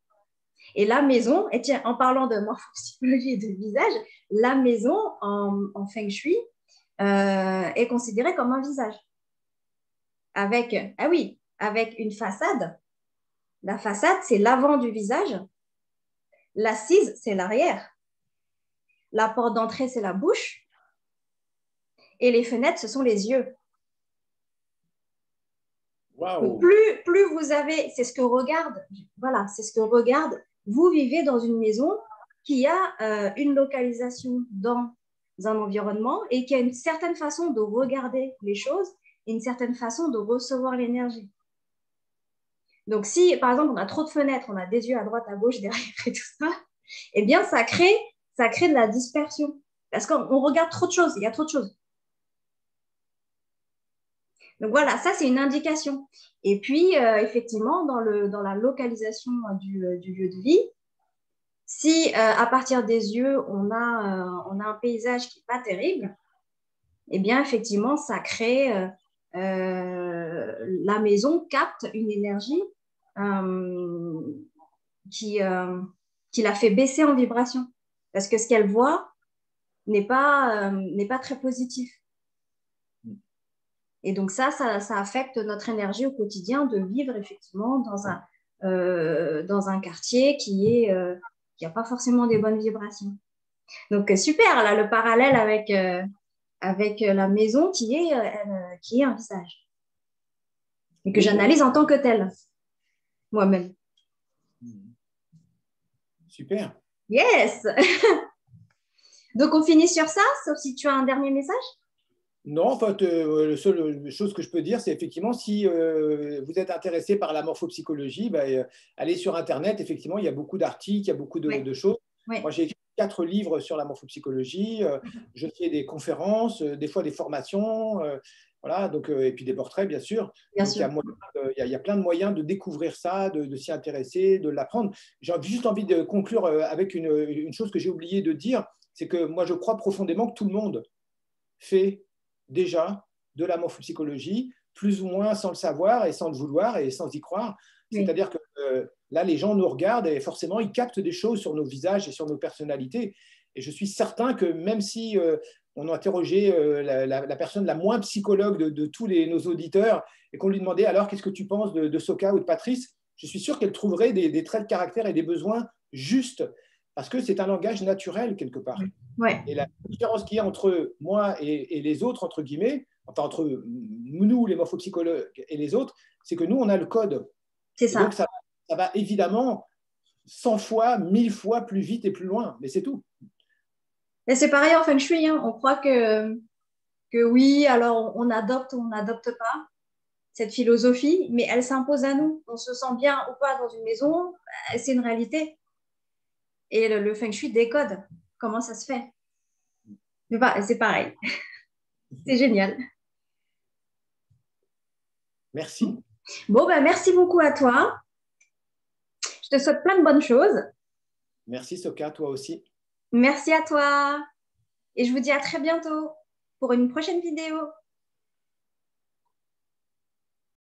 Et la maison, et tiens, en parlant de morphopsychologie et de visage, la maison en Feng Shui est considérée comme un visage. Avec une façade. La façade, c'est l'avant du visage. L'assise, c'est l'arrière. La porte d'entrée, c'est la bouche. Et les fenêtres, ce sont les yeux. Wow. Plus vous avez, c'est ce que regarde. Vous vivez dans une maison qui a une localisation dans un environnement et qui a une certaine façon de regarder les choses et une certaine façon de recevoir l'énergie. Donc, si, par exemple, on a trop de fenêtres, on a des yeux à droite, à gauche, derrière et tout ça, eh bien, ça crée de la dispersion. Parce qu'on regarde trop de choses, il y a trop de choses. Donc, voilà, ça, c'est une indication. Et puis, effectivement, dans la localisation du lieu de vie, si à partir des yeux, on a un paysage qui n'est pas terrible, eh bien, effectivement, ça crée... la maison capte une énergie qui la fait baisser en vibration. Parce que ce qu'elle voit n'est pas très positif. Et donc ça affecte notre énergie au quotidien de vivre effectivement dans un quartier qui n'a pas forcément des bonnes vibrations. Donc super, là, le parallèle avec la maison qui est un visage. Et que j'analyse en tant que tel, moi-même. Super. Yes. Donc, on finit sur ça, sauf si tu as un dernier message. Non, en fait, la seule chose que je peux dire, c'est effectivement, si vous êtes intéressé par la morphopsychologie, allez sur Internet. Effectivement, il y a beaucoup d'articles, il y a beaucoup de choses. Oui. Moi, j'ai écrit 4 livres sur la morphopsychologie. Je fais des conférences, des fois des formations. Voilà, donc, et puis des portraits, bien sûr. Bien donc, sûr. Il y a plein de moyens de découvrir ça, de s'y intéresser, de l'apprendre. J'ai juste envie de conclure avec une chose que j'ai oublié de dire, c'est que moi, je crois profondément que tout le monde fait déjà de la morphopsychologie, plus ou moins sans le savoir et sans le vouloir et sans y croire. Oui. C'est-à-dire que là, les gens nous regardent et forcément, ils captent des choses sur nos visages et sur nos personnalités. Et je suis certain que même si on a interrogé la personne la moins psychologue de tous nos auditeurs et qu'on lui demandait alors qu'est-ce que tu penses de Soka ou de Patrice, je suis sûr qu'elle trouverait des traits de caractère et des besoins justes parce que c'est un langage naturel quelque part. Ouais. Et la différence qu'il y a entre moi et les autres, entre guillemets, enfin entre nous, les morphopsychologues, et les autres, c'est que nous, on a le code. C'est ça. Donc, ça va évidemment 100 fois, 1000 fois plus vite et plus loin, mais c'est tout. Et c'est pareil en Feng Shui, hein. On croit que oui, alors on adopte ou on n'adopte pas cette philosophie, mais elle s'impose à nous. On se sent bien ou pas dans une maison, c'est une réalité. Et le Feng Shui décode comment ça se fait. C'est pareil. C'est génial. Merci. Bon, merci beaucoup à toi. Je te souhaite plein de bonnes choses. Merci Soka, toi aussi. Merci à toi. Et je vous dis à très bientôt pour une prochaine vidéo.